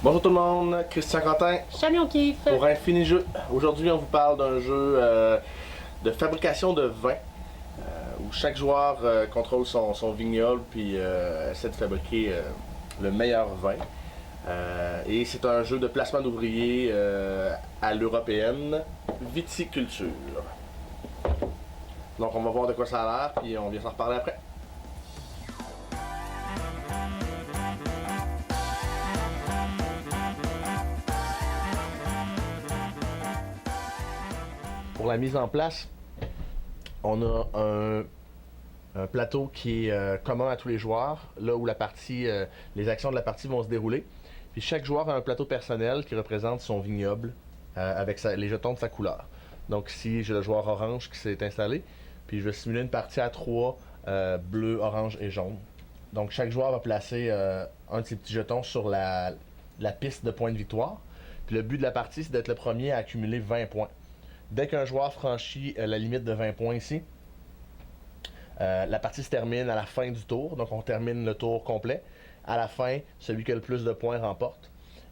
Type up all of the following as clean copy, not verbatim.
Bonjour tout le monde, Christian Quentin Salut on kiffe! pour Infini Jeu. Aujourd'hui, on vous parle d'un jeu de fabrication de vin où chaque joueur contrôle son vignoble puis essaie de fabriquer le meilleur vin. Et c'est un jeu de placement d'ouvriers à l'européenne, viticulture. Donc on va voir de quoi ça a l'air puis on vient s'en reparler après. Pour la mise en place, on a un plateau qui est commun à tous les joueurs, là où les actions de la partie vont se dérouler. Puis chaque joueur a un plateau personnel qui représente son vignoble avec les jetons de sa couleur. Donc ici, j'ai le joueur orange qui s'est installé, puis je vais simuler une partie à 3 bleu, orange et jaune. Donc chaque joueur va placer un de ses petits jetons sur la piste de points de victoire. Puis le but de la partie, c'est d'être le premier à accumuler 20 points. Dès qu'un joueur franchit la limite de 20 points ici, la partie se termine à la fin du tour. Donc on termine le tour complet. À la fin, celui qui a le plus de points remporte.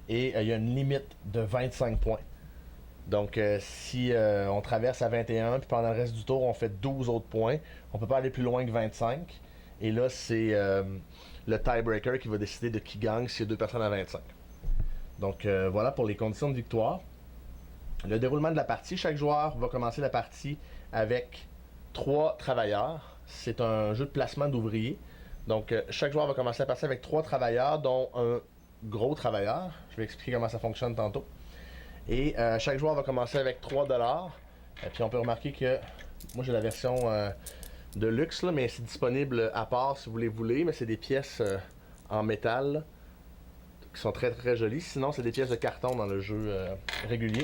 Et il y a une limite de 25 points. Donc si on traverse à 21, puis pendant le reste du tour, on fait 12 autres points, on peut pas aller plus loin que 25. Et là, c'est le tiebreaker qui va décider de qui gagne s'il y a deux personnes à 25. Donc voilà pour les conditions de victoire. Le déroulement de la partie, chaque joueur va commencer la partie avec 3 travailleurs. C'est un jeu de placement d'ouvriers. Donc chaque joueur va commencer la partie avec 3 travailleurs, dont un gros travailleur. Je vais expliquer comment ça fonctionne tantôt. Et chaque joueur va commencer avec 3$. Et puis on peut remarquer que moi j'ai la version de luxe, là, mais c'est disponible à part si vous les voulez. Mais c'est des pièces en métal qui sont très très jolies. Sinon c'est des pièces de carton dans le jeu régulier.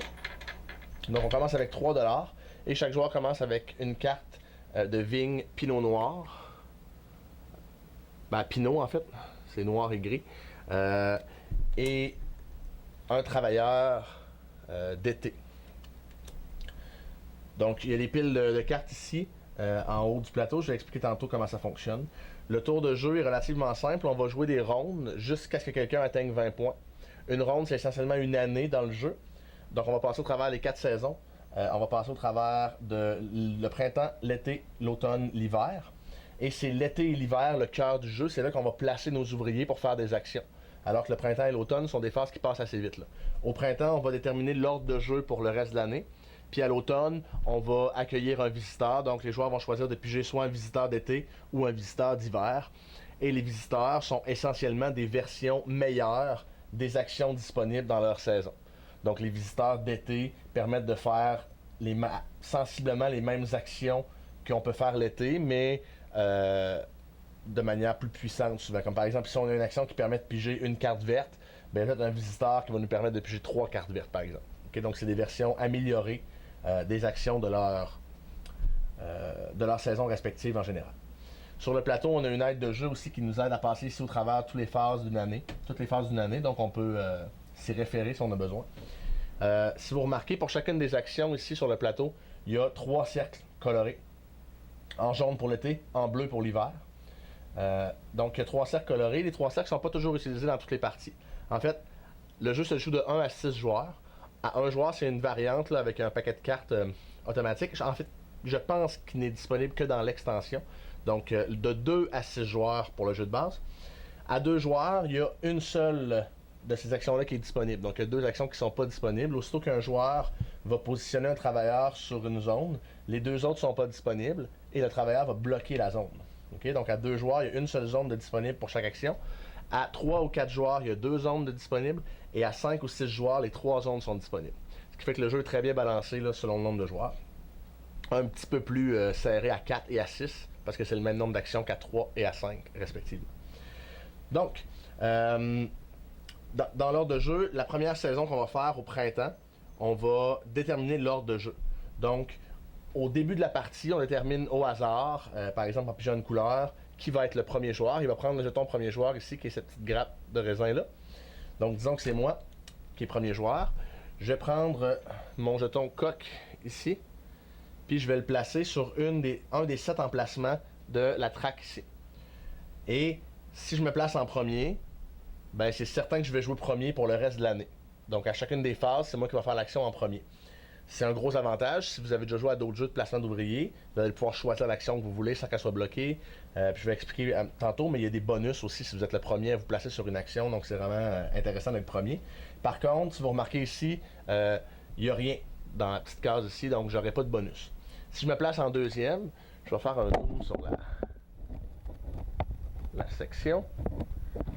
Donc on commence avec 3$ et chaque joueur commence avec une carte de vigne Pinot Noir. Ben Pinot en fait, c'est noir et gris. Et un travailleur d'été. Donc il y a des piles de cartes ici en haut du plateau. Je vais expliquer tantôt comment ça fonctionne. Le tour de jeu est relativement simple. On va jouer des rondes jusqu'à ce que quelqu'un atteigne 20 points. Une ronde, c'est essentiellement une année dans le jeu. Donc on va passer au travers les 4 saisons. On va passer au travers le printemps, l'été, l'automne, l'hiver. Et c'est l'été et l'hiver, le cœur du jeu. C'est là qu'on va placer nos ouvriers pour faire des actions. Alors que le printemps et l'automne sont des phases qui passent assez vite, là. Au printemps, on va déterminer l'ordre de jeu pour le reste de l'année. Puis à l'automne, on va accueillir un visiteur. Donc les joueurs vont choisir de piger soit un visiteur d'été ou un visiteur d'hiver. Et les visiteurs sont essentiellement des versions meilleures des actions disponibles dans leur saison. Donc les visiteurs d'été permettent de faire sensiblement les mêmes actions qu'on peut faire l'été, mais de manière plus puissante souvent. Comme par exemple, si on a une action qui permet de piger une carte verte, bien peut-être un visiteur qui va nous permettre de piger 3 cartes vertes par exemple. Okay? Donc c'est des versions améliorées des actions de leur saison respective en général. Sur le plateau, on a une aide de jeu aussi qui nous aide à passer ici au travers toutes les phases d'une année. Donc on peut s'y référer si on a besoin. Si vous remarquez, pour chacune des actions ici sur le plateau, il y a 3 cercles colorés. En jaune pour l'été, en bleu pour l'hiver. Donc il y a 3 cercles colorés. Les 3 cercles ne sont pas toujours utilisés dans toutes les parties. En fait, le jeu se joue de 1 à 6 joueurs. À 1 joueur, c'est une variante là, avec un paquet de cartes automatique. En fait, je pense qu'il n'est disponible que dans l'extension. Donc de 2 à 6 joueurs pour le jeu de base. À 2 joueurs, il y a une seule de ces actions-là qui est disponible. Donc il y a 2 actions qui ne sont pas disponibles. Aussitôt qu'un joueur va positionner un travailleur sur une zone, les 2 autres ne sont pas disponibles et le travailleur va bloquer la zone. Okay? Donc à 2 joueurs, il y a une seule zone de disponible pour chaque action. À 3 ou 4 joueurs, il y a 2 zones de disponibles. Et à 5 ou 6 joueurs, les 3 zones sont disponibles. Ce qui fait que le jeu est très bien balancé là, selon le nombre de joueurs. Un petit peu plus serré à 4 et à 6, parce que c'est le même nombre d'actions qu'à 3 et à 5, respectivement. Donc, dans l'ordre de jeu, la première saison qu'on va faire au printemps, on va déterminer l'ordre de jeu. Donc, au début de la partie, on détermine au hasard, par exemple en pigeant une couleur, qui va être le premier joueur. Il va prendre le jeton premier joueur ici, qui est cette petite grappe de raisin là. Donc, disons que c'est moi qui est premier joueur. Je vais prendre mon jeton coq ici, puis je vais le placer sur un des 7 emplacements de la traque ici. Et si je me place en premier, ben c'est certain que je vais jouer premier pour le reste de l'année. Donc à chacune des phases, c'est moi qui vais faire l'action en premier. C'est un gros avantage. Si vous avez déjà joué à d'autres jeux de placement d'ouvriers, vous allez pouvoir choisir l'action que vous voulez sans qu'elle soit bloquée. Puis je vais expliquer tantôt, mais il y a des bonus aussi si vous êtes le premier à vous placer sur une action. Donc c'est vraiment intéressant d'être premier. Par contre, si vous remarquez ici, il n'y a rien dans la petite case ici, donc j'aurai pas de bonus. Si je me place en deuxième, je vais faire un zoom sur la section.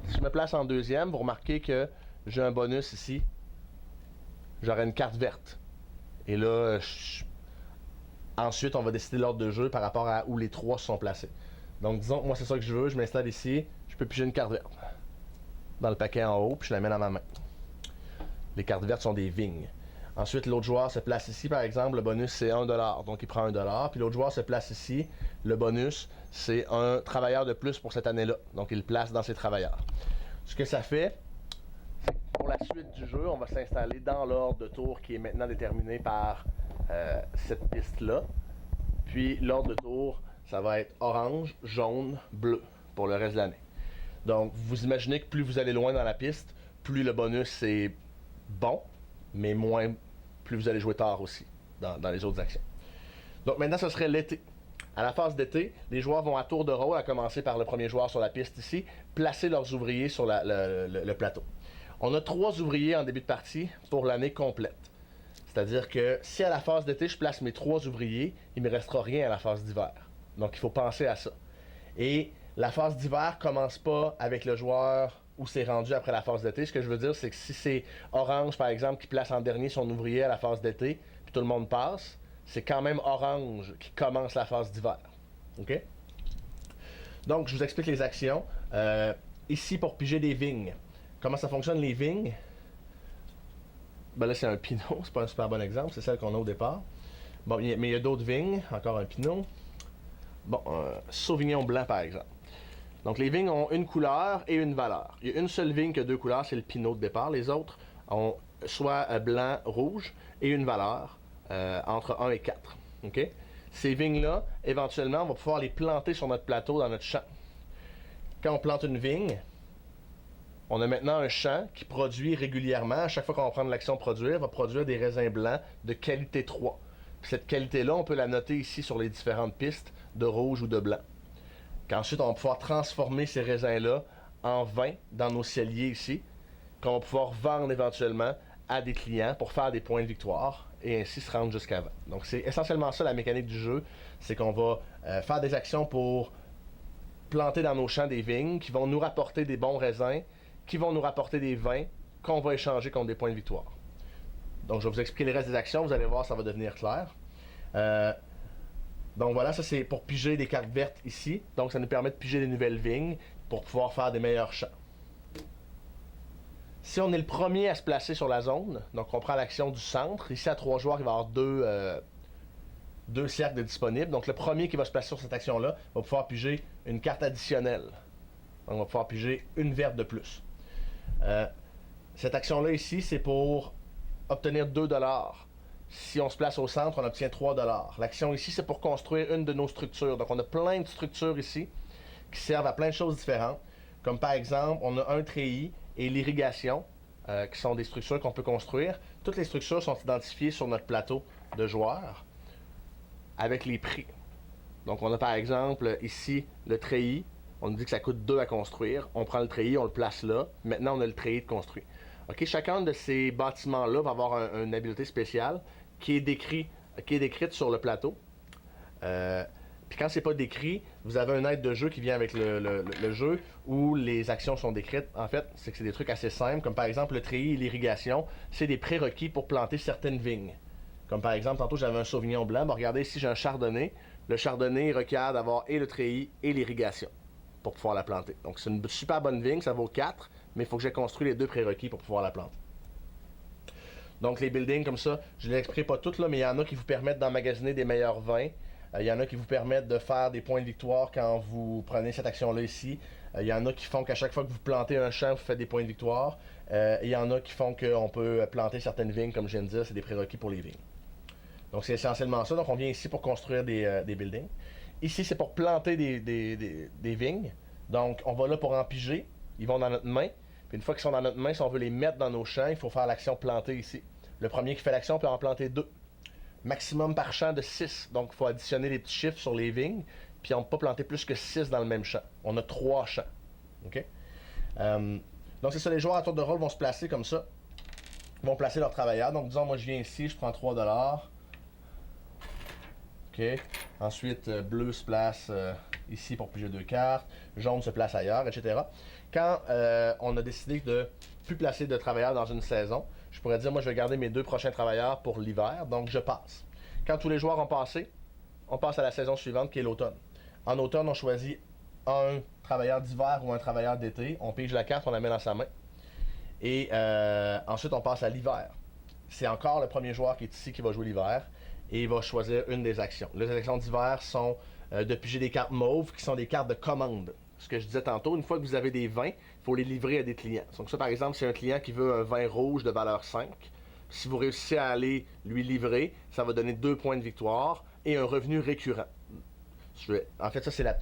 Si je me place en deuxième, vous remarquez que j'ai un bonus ici. J'aurai une carte verte. Et là, ensuite, on va décider l'ordre de jeu par rapport à où les trois se sont placés. Donc, disons que moi, c'est ça que je veux. Je m'installe ici. Je peux piger une carte verte dans le paquet en haut, puis je la mets dans ma main. Les cartes vertes sont des vignes. Ensuite, l'autre joueur se place ici, par exemple. Le bonus, c'est 1$. Donc, il prend 1$. Puis l'autre joueur se place ici. Le bonus, c'est un travailleur de plus pour cette année-là. Donc, il le place dans ses travailleurs. Ce que ça fait, c'est que pour la suite du jeu, on va s'installer dans l'ordre de tour qui est maintenant déterminé par cette piste-là. Puis, l'ordre de tour, ça va être orange, jaune, bleu pour le reste de l'année. Donc, vous imaginez que plus vous allez loin dans la piste, plus le bonus est bon, mais moins plus vous allez jouer tard aussi dans les autres actions. Donc maintenant, ce serait l'été. À la phase d'été, les joueurs vont à tour de rôle, à commencer par le premier joueur sur la piste ici, placer leurs ouvriers sur le plateau. On a 3 ouvriers en début de partie pour l'année complète. C'est-à-dire que si à la phase d'été, je place mes 3 ouvriers, il ne me restera rien à la phase d'hiver. Donc il faut penser à ça. Et la phase d'hiver commence pas avec le joueur où c'est rendu après la phase d'été. Ce que je veux dire, c'est que si c'est Orange, par exemple, qui place en dernier son ouvrier à la phase d'été, puis tout le monde passe, c'est quand même Orange qui commence la phase d'hiver. OK? Donc, je vous explique les actions. Ici, pour piger des vignes. Comment ça fonctionne, les vignes? Ben là, c'est un pinot. C'est pas un super bon exemple. C'est celle qu'on a au départ. Bon, mais il y a d'autres vignes. Encore un pinot. Bon, un sauvignon blanc, par exemple. Donc, les vignes ont une couleur et une valeur. Il y a une seule vigne qui a 2 couleurs, c'est le pinot de départ. Les autres ont soit blanc, rouge et une valeur entre 1 et 4. OK? Ces vignes-là, éventuellement, on va pouvoir les planter sur notre plateau dans notre champ. Quand on plante une vigne, on a maintenant un champ qui produit régulièrement. À chaque fois qu'on va prendre l'action produire, va produire des raisins blancs de qualité 3. Puis cette qualité-là, on peut la noter ici sur les différentes pistes de rouge ou de blanc. Qu'ensuite, on va pouvoir transformer ces raisins-là en vin dans nos celliers ici, qu'on va pouvoir vendre éventuellement à des clients pour faire des points de victoire et ainsi se rendre jusqu'à 20. Donc, c'est essentiellement ça la mécanique du jeu, c'est qu'on va faire des actions pour planter dans nos champs des vignes qui vont nous rapporter des bons raisins, qui vont nous rapporter des vins qu'on va échanger contre des points de victoire. Donc, je vais vous expliquer les restes des actions, vous allez voir, ça va devenir clair. Donc voilà, ça c'est pour piger des cartes vertes ici. Donc ça nous permet de piger des nouvelles vignes pour pouvoir faire des meilleurs champs. Si on est le premier à se placer sur la zone, donc on prend l'action du centre. Ici à 3 joueurs, il va y avoir deux cercles de disponibles. Donc le premier qui va se placer sur cette action-là va pouvoir piger une carte additionnelle. Donc on va pouvoir piger une verte de plus. Cette action-là ici, c'est pour obtenir 2$. Si on se place au centre, on obtient 3$. L'action ici, c'est pour construire une de nos structures. Donc, on a plein de structures ici qui servent à plein de choses différentes. Comme par exemple, on a un treillis et l'irrigation, qui sont des structures qu'on peut construire. Toutes les structures sont identifiées sur notre plateau de joueurs avec les prix. Donc, on a par exemple ici le treillis. On nous dit que ça coûte 2 à construire. On prend le treillis, on le place là. Maintenant, on a le treillis de construit. OK, chacun de ces bâtiments-là va avoir une habileté spéciale qui est décrite sur le plateau. Puis quand c'est pas décrit, vous avez un aide de jeu qui vient avec le jeu où les actions sont décrites. En fait, c'est que c'est des trucs assez simples, comme par exemple le treillis et l'irrigation, c'est des prérequis pour planter certaines vignes. Comme par exemple, tantôt j'avais un sauvignon blanc, ben regardez ici j'ai un chardonnay. Le chardonnay requiert d'avoir et le treillis et l'irrigation pour pouvoir la planter. Donc c'est une super bonne vigne, ça vaut 4, mais il faut que j'ai construit les 2 prérequis pour pouvoir la planter. Donc les buildings comme ça, je ne les expliquerai pas toutes là, mais il y en a qui vous permettent d'emmagasiner des meilleurs vins. Il y en a qui vous permettent de faire des points de victoire quand vous prenez cette action-là ici. Il y en a qui font qu'à chaque fois que vous plantez un champ, vous faites des points de victoire. Il y en a qui font qu'on peut planter certaines vignes, comme je viens de dire, c'est des prérequis pour les vignes. Donc c'est essentiellement ça. Donc on vient ici pour construire des buildings. Ici c'est pour planter des vignes. Donc on va là pour en piger. Ils vont dans notre main. Puis une fois qu'ils sont dans notre main, si on veut les mettre dans nos champs, il faut faire l'action planter ici. Le premier qui fait l'action peut en planter 2. Maximum par champ de 6. Donc il faut additionner les petits chiffres sur les vignes, puis on ne peut pas planter plus que 6 dans le même champ. On a 3 champs. OK? Donc c'est ça, les joueurs à tour de rôle vont se placer comme ça. Ils vont placer leurs travailleurs. Donc disons, moi je viens ici, je prends 3$. OK. Ensuite, bleu se place ici pour piger 2 cartes. Jaune se place ailleurs, etc. Quand on a décidé de plus placer de travailleurs dans une saison, je pourrais dire, moi je vais garder mes 2 prochains travailleurs pour l'hiver. Donc je passe. Quand tous les joueurs ont passé, on passe à la saison suivante qui est l'automne. En automne, on choisit un travailleur d'hiver ou un travailleur d'été. On pige la carte, on la met dans sa main. Et ensuite, on passe à l'hiver. C'est encore le premier joueur qui est ici qui va jouer l'hiver. Et il va choisir une des actions. Les actions d'hiver sont de piger des cartes mauves qui sont des cartes de commande. Ce que je disais tantôt, une fois que vous avez des vins, il faut les livrer à des clients. Donc ça, par exemple, c'est un client qui veut un vin rouge de valeur 5. Si vous réussissez à aller lui livrer, ça va donner 2 points de victoire et un revenu récurrent. En fait, ça, c'est la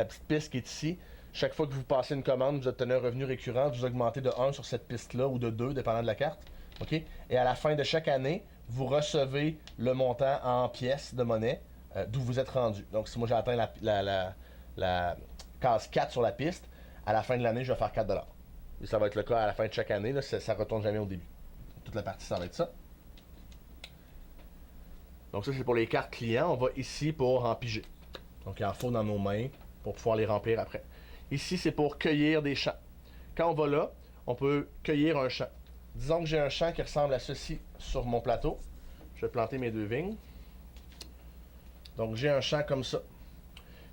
petite piste qui est ici. Chaque fois que vous passez une commande, vous obtenez un revenu récurrent, vous augmentez de 1 sur cette piste-là ou de 2, dépendant de la carte. OK? Et à la fin de chaque année, vous recevez le montant en pièces de monnaie d'où vous êtes rendu. Donc, si moi j'ai atteint la case 4 sur la piste, à la fin de l'année, je vais faire 4$. Et ça va être le cas à la fin de chaque année, là, ça ne retourne jamais au début. Toute la partie, ça va être ça. Donc ça, c'est pour les cartes clients. On va ici pour en piger. Donc il en faut dans nos mains pour pouvoir les remplir après. Ici, c'est pour cueillir des champs. Quand on va là, on peut cueillir un champ. Disons que j'ai un champ qui ressemble à ceci sur mon plateau. Je vais planter mes 2 vignes. Donc j'ai un champ comme ça,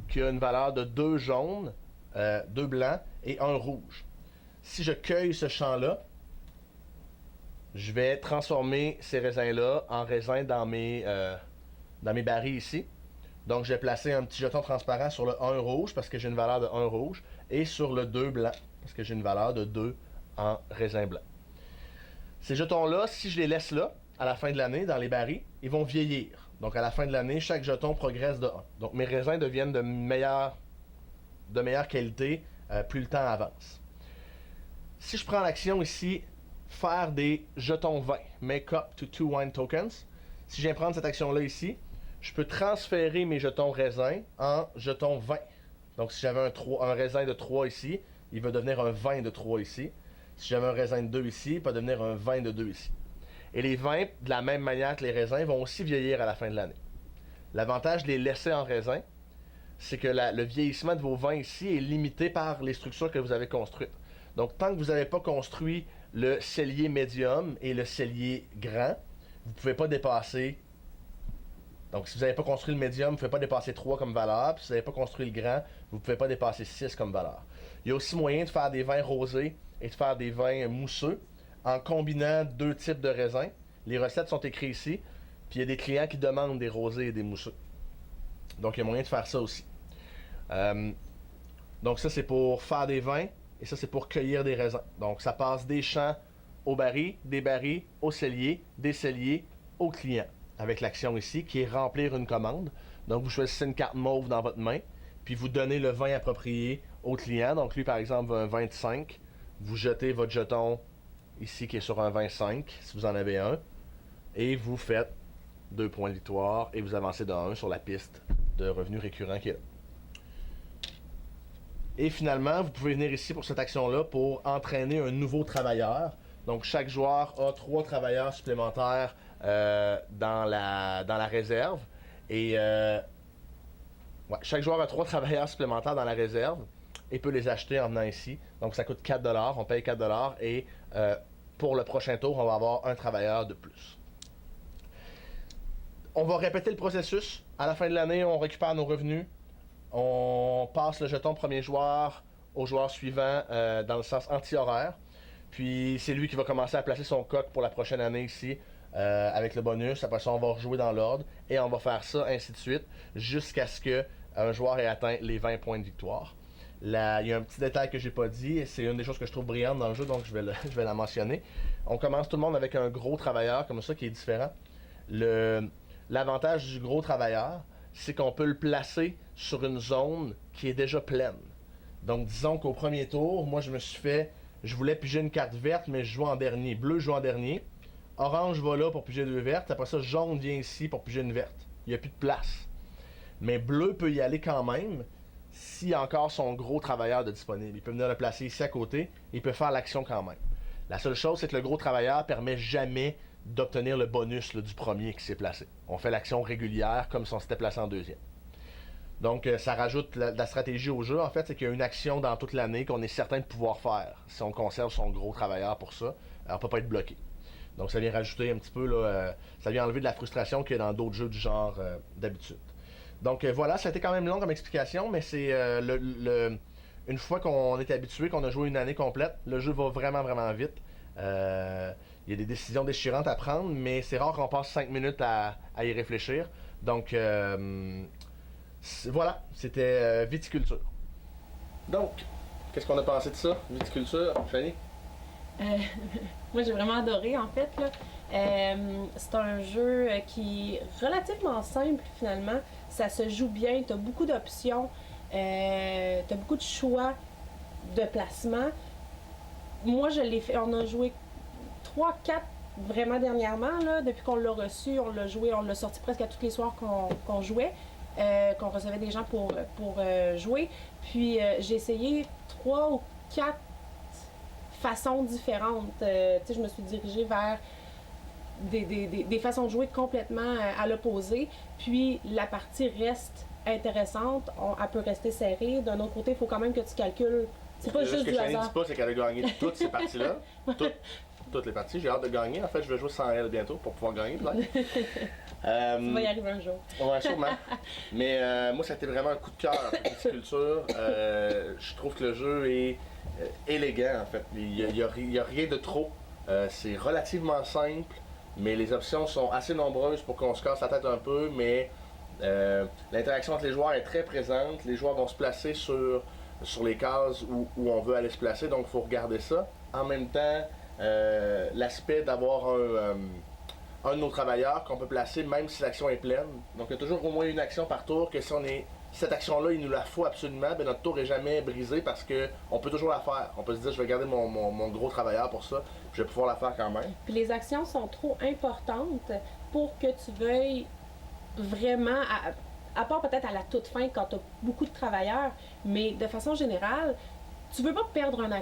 qui a une valeur de 2 jaunes, 2 blancs et 1 rouge. Si je cueille ce champ-là, je vais transformer ces raisins-là en raisins dans mes barils ici. Donc je vais placer un petit jeton transparent sur le 1 rouge parce que j'ai une valeur de 1 rouge et sur le 2 blanc parce que j'ai une valeur de 2 en raisin blanc. Ces jetons-là, si je les laisse là, à la fin de l'année, dans les barils, ils vont vieillir. Donc à la fin de l'année, chaque jeton progresse de 1. Donc mes raisins deviennent de meilleure qualité plus le temps avance. Si je prends l'action ici, faire des jetons vin, make up to 2 wine tokens, si je viens prendre cette action-là ici, je peux transférer mes jetons raisins en jetons vin. Donc si j'avais un raisin de 3 ici, il va devenir un vin de 3 ici. Si j'avais un raisin de 2 ici, il va devenir un vin de 2 ici. Et les vins, de la même manière que les raisins, vont aussi vieillir à la fin de l'année. L'avantage de les laisser en raisin, c'est que le vieillissement de vos vins ici est limité par les structures que vous avez construites. Donc tant que vous n'avez pas construit le cellier médium et le cellier grand, vous ne pouvez pas dépasser. Donc si vous n'avez pas construit le médium, vous ne pouvez pas dépasser 3 comme valeur. Puis si vous n'avez pas construit le grand, vous ne pouvez pas dépasser 6 comme valeur. Il y a aussi moyen de faire des vins rosés et de faire des vins mousseux en combinant 2 types de raisins. Les recettes sont écrites ici. Puis il y a des clients qui demandent des rosés et des mousseux. Donc il y a moyen de faire ça aussi. Donc ça c'est pour faire des vins et ça c'est pour cueillir des raisins. Donc ça passe des champs au baril, des barils au cellier, des celliers au client. Avec l'action ici qui est remplir une commande. Donc vous choisissez une carte mauve dans votre main, puis vous donnez le vin approprié au client. Donc lui par exemple veut un vin de 5. Vous jetez votre jeton ici qui est sur un vin 5 si vous en avez un. Et vous faites 2 points de victoire et vous avancez de 1 sur la piste de revenus récurrents qui est là. Et finalement, vous pouvez venir ici pour cette action-là pour entraîner un nouveau travailleur. Donc chaque joueur a 3 travailleurs supplémentaires dans la réserve. Et chaque joueur a 3 travailleurs supplémentaires dans la réserve et peut les acheter en venant ici. Donc ça coûte 4$, on paye 4$ et pour le prochain tour, on va avoir un travailleur de plus. On va répéter le processus. À la fin de l'année, on récupère nos revenus. On passe le jeton premier joueur au joueur suivant dans le sens anti-horaire. Puis c'est lui qui va commencer à placer son coq pour la prochaine année ici avec le bonus. Après ça, on va rejouer dans l'ordre et on va faire ça ainsi de suite jusqu'à ce qu'un joueur ait atteint les 20 points de victoire. Là, il y a un petit détail que j'ai pas dit et c'est une des choses que je trouve brillante dans le jeu, donc je vais la mentionner. On commence tout le monde avec un gros travailleur comme ça qui est différent. L'avantage du gros travailleur, c'est qu'on peut le placer sur une zone qui est déjà pleine. Donc disons qu'au premier tour, moi je me suis fait je voulais piger une carte verte, mais je joue en dernier. Bleu joue en dernier. Orange va là pour piger 2 vertes. Après ça, jaune vient ici pour piger une verte. Il n'y a plus de place. Mais bleu peut y aller quand même s'il y a encore son gros travailleur de disponible. Il peut venir le placer ici à côté et il peut faire l'action quand même. La seule chose, c'est que le gros travailleur permet jamais d'obtenir le bonus là, du premier qui s'est placé. On fait l'action régulière comme si on s'était placé en deuxième. Donc, ça rajoute la stratégie au jeu. En fait, c'est qu'il y a une action dans toute l'année qu'on est certain de pouvoir faire si on conserve son gros travailleur pour ça. Alors, on peut pas être bloqué. Donc, ça vient rajouter un petit peu, là, ça vient enlever de la frustration qu'il y a dans d'autres jeux du genre d'habitude. Donc, voilà, ça a été quand même long comme explication, mais c'est une fois qu'on est habitué, qu'on a joué une année complète, le jeu va vraiment, vraiment vite. Il y a des décisions déchirantes à prendre, mais c'est rare qu'on passe 5 minutes à y réfléchir. Donc, voilà, c'était viticulture. Donc, qu'est-ce qu'on a pensé de ça, viticulture, Fanny? Euh, Moi, j'ai vraiment adoré, en fait. Là. C'est un jeu qui est relativement simple, finalement. Ça se joue bien, tu as beaucoup d'options, tu as beaucoup de choix de placement. Moi, je l'ai fait, on a joué 3-4 vraiment dernièrement, là, depuis qu'on l'a reçu, on l'a joué, on l'a sorti presque à tous les soirs qu'on jouait. Qu'on recevait des gens pour jouer. Puis j'ai essayé 3 ou 4 façons différentes. Je me suis dirigée vers des façons de jouer complètement à l'opposé. Puis la partie reste intéressante, elle peut rester serrée. D'un autre côté, il faut quand même que tu calcules. C'est pas juste du hasard. Ce que Fanny dit pas, c'est qu'elle a gagné toutes ces parties-là. Toutes les parties. J'ai hâte de gagner. En fait, je vais jouer sans elle bientôt pour pouvoir gagner. Ça va y arriver un jour. Ouais, sûrement. Mais moi, ça a été vraiment un coup de cœur, la viticulture. Je trouve que le jeu est élégant, en fait. Il y a rien de trop. C'est relativement simple, mais les options sont assez nombreuses pour qu'on se casse la tête un peu. Mais l'interaction entre les joueurs est très présente. Les joueurs vont se placer sur les cases où on veut aller se placer, donc il faut regarder ça. En même temps, l'aspect d'avoir un de nos travailleurs qu'on peut placer même si l'action est pleine. Donc il y a toujours au moins une action par tour que si cette action-là, il nous la faut absolument, ben notre tour est jamais brisé parce qu'on peut toujours la faire. On peut se dire, je vais garder mon gros travailleur pour ça, puis je vais pouvoir la faire quand même. Puis les actions sont trop importantes pour que tu veuilles vraiment, à part peut-être à la toute fin quand tu as beaucoup de travailleurs, mais de façon générale, tu veux pas perdre une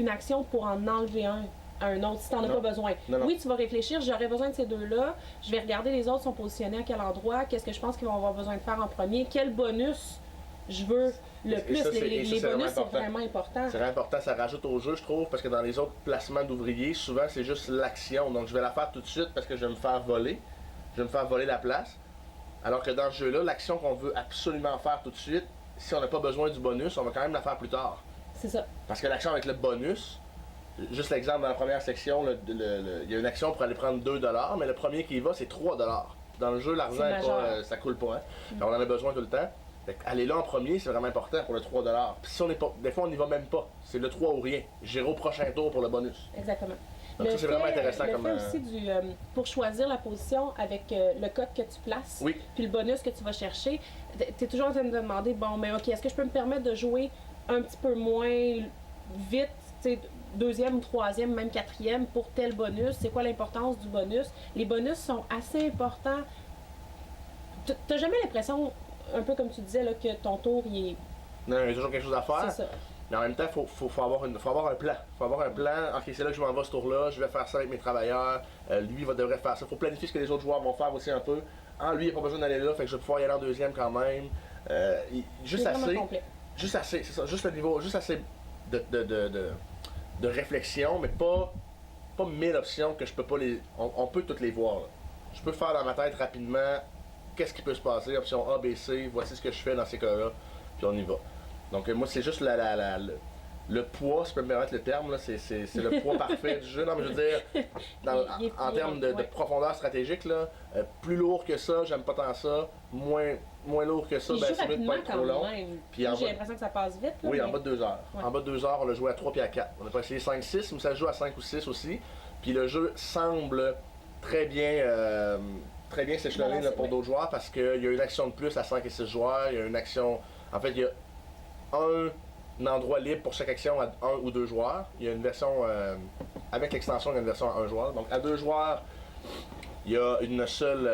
action pour en enlever un autre si tu n'en as pas besoin. Non. Oui, tu vas réfléchir, j'aurais besoin de ces deux-là, je vais regarder les autres sont positionnés à quel endroit, qu'est-ce que je pense qu'ils vont avoir besoin de faire en premier, quel bonus je veux le plus. Ça, les bonus, c'est vraiment important. C'est vraiment important, ça rajoute au jeu, je trouve, parce que dans les autres placements d'ouvriers, souvent c'est juste l'action. Donc je vais la faire tout de suite parce que je vais me faire voler. Je vais me faire voler la place. Alors que dans ce jeu-là, l'action qu'on veut absolument faire tout de suite, si on n'a pas besoin du bonus, on va quand même la faire plus tard. C'est ça. Parce que l'action avec le bonus, juste l'exemple dans la première section, il y a une action pour aller prendre 2$, mais le premier qui y va, c'est $3. Dans le jeu, l'argent, ça coule pas. Hein? On en a besoin tout le temps. Aller là en premier, c'est vraiment important pour le 3$. Puis si on est pas, des fois, on n'y va même pas. C'est le 3 ou rien. J'irai au prochain tour pour le bonus. Exactement. Donc ça, c'est vraiment intéressant. Le fait aussi pour choisir la position avec le code que tu places, oui. Puis le bonus que tu vas chercher, tu es toujours en train de te demander, bon, mais ok, est-ce que je peux me permettre de jouer un petit peu moins vite, deuxième ou troisième, même quatrième pour tel bonus, c'est quoi l'importance du bonus? Les bonus sont assez importants. T'as jamais l'impression, un peu comme tu disais, là, que ton tour, il est... Non, il y a toujours quelque chose à faire. C'est ça. Mais en même temps, il faut avoir un plan. Il faut avoir un plan. Ok, c'est là que je m'en vais ce tour-là, je vais faire ça avec mes travailleurs. Lui, devrait faire ça. Il faut planifier ce que les autres joueurs vont faire aussi un peu. Lui, il n'a pas besoin d'aller là, fait que je vais pouvoir y aller en deuxième quand même. Juste assez, c'est ça, juste le niveau, juste assez de réflexion, mais pas 1000 options que je peux pas les. On peut toutes les voir. Là. Je peux faire dans ma tête rapidement qu'est-ce qui peut se passer, option A, B, C, voici ce que je fais dans ces cas-là, puis on y va. Donc moi c'est juste le poids, si je peux me permettre le terme, là, c'est le poids parfait du jeu. Non mais je veux dire, en termes de profondeur stratégique, là, plus lourd que ça, j'aime pas tant ça, moins lourd que ça, ben c'est mieux de pas être trop long. Puis j'ai l'impression que ça passe vite. Là, oui, en bas de 2 heures. Ouais. En bas de 2 heures, on l'a joué à 3 puis à 4. On n'a pas essayé 5-6, mais ça se joue à 5 ou 6 aussi. Puis le jeu semble très bien s'échelonner pour d'autres joueurs parce qu'il y a une action de plus à 5 et 6 joueurs. Il y a une action. En fait, il y a un endroit libre pour chaque action à 1 ou 2 joueurs. Il y a une version, avec l'extension, il y a une version à 1 joueur. Donc à 2 joueurs, il y a une seule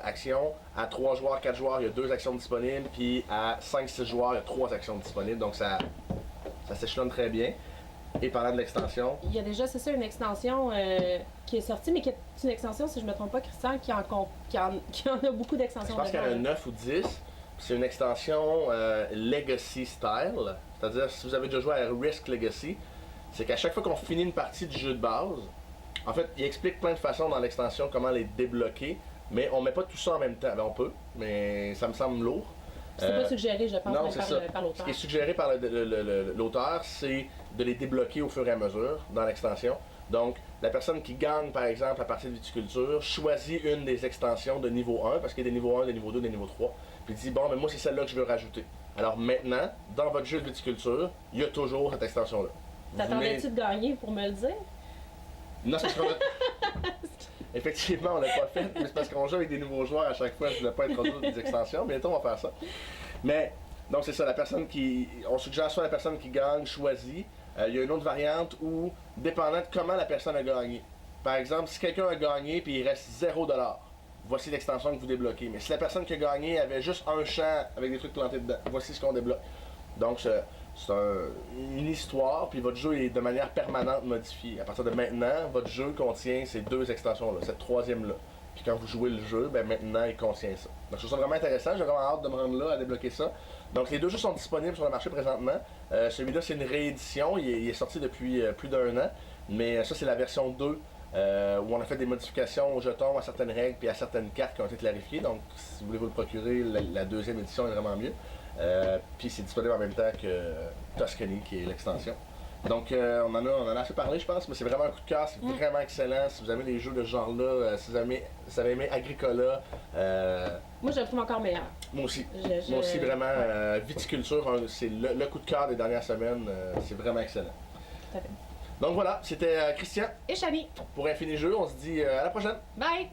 action. À 3 joueurs, 4 joueurs, il y a 2 actions disponibles. Puis à 5-6 joueurs, il y a 3 actions disponibles. Donc ça s'échelonne très bien. Et parlant de l'extension. Il y a déjà, c'est ça, une extension qui est sortie, mais qui est une extension, si je ne me trompe pas, Christian, qui en a beaucoup d'extensions. Je pense qu'il y en a 9 ou 10. C'est une extension Legacy Style. C'est-à-dire, si vous avez déjà joué à Risk Legacy, c'est qu'à chaque fois qu'on finit une partie du jeu de base, en fait, il explique plein de façons dans l'extension comment les débloquer, mais on met pas tout ça en même temps. Ben, on peut, mais ça me semble lourd. C'est pas suggéré, je pense, non, par l'auteur. Ce qui est suggéré par l'auteur, c'est de les débloquer au fur et à mesure dans l'extension. Donc, la personne qui gagne, par exemple, la partie de viticulture, choisit une des extensions de niveau 1, parce qu'il y a des niveaux 1, des niveaux 2, des niveaux 3, puis dit, bon, mais moi, c'est celle-là que je veux rajouter. Alors maintenant, dans votre jeu de viticulture, il y a toujours cette extension-là. T'attendais-tu de gagner pour me le dire? Non, c'est parce qu'on a... Effectivement, on l'a pas fait, mais c'est parce qu'on joue avec des nouveaux joueurs à chaque fois, je ne voulais pas introduire des extensions. Bientôt, on va faire ça. Mais, donc c'est ça, la personne qui... On suggère soit la personne qui gagne choisit. Il y a une autre variante où, dépendant de comment la personne a gagné. Par exemple, si quelqu'un a gagné et il reste 0$, voici l'extension que vous débloquez. Mais si la personne qui a gagné avait juste un champ avec des trucs plantés dedans, voici ce qu'on débloque. Donc, c'est une histoire, puis votre jeu est de manière permanente modifié. À partir de maintenant, votre jeu contient ces 2 extensions-là, cette troisième-là. Puis quand vous jouez le jeu, ben maintenant il contient ça. Donc je trouve ça vraiment intéressant, j'ai vraiment hâte de me rendre là à débloquer ça. Donc les 2 jeux sont disponibles sur le marché présentement. Celui-là c'est une réédition, il est sorti depuis plus d'1 an, mais ça c'est la version 2 où on a fait des modifications aux jetons, à certaines règles puis à certaines cartes qui ont été clarifiées. Donc si vous voulez vous le procurer, la deuxième édition est vraiment mieux. Puis c'est disponible en même temps que Tuscany qui est l'extension. Donc on en a assez parlé je pense, mais c'est vraiment un coup de cœur, c'est vraiment excellent. Si vous aimez les jeux de ce genre-là, si vous avez aimé Agricola... Moi je le trouve encore meilleur. Moi aussi. Moi aussi vraiment, Viticulture, c'est le coup de cœur des dernières semaines, c'est vraiment excellent. Tout à fait. Donc voilà, c'était Christian. Et Chani. Pour Infini Jeux, on se dit à la prochaine. Bye!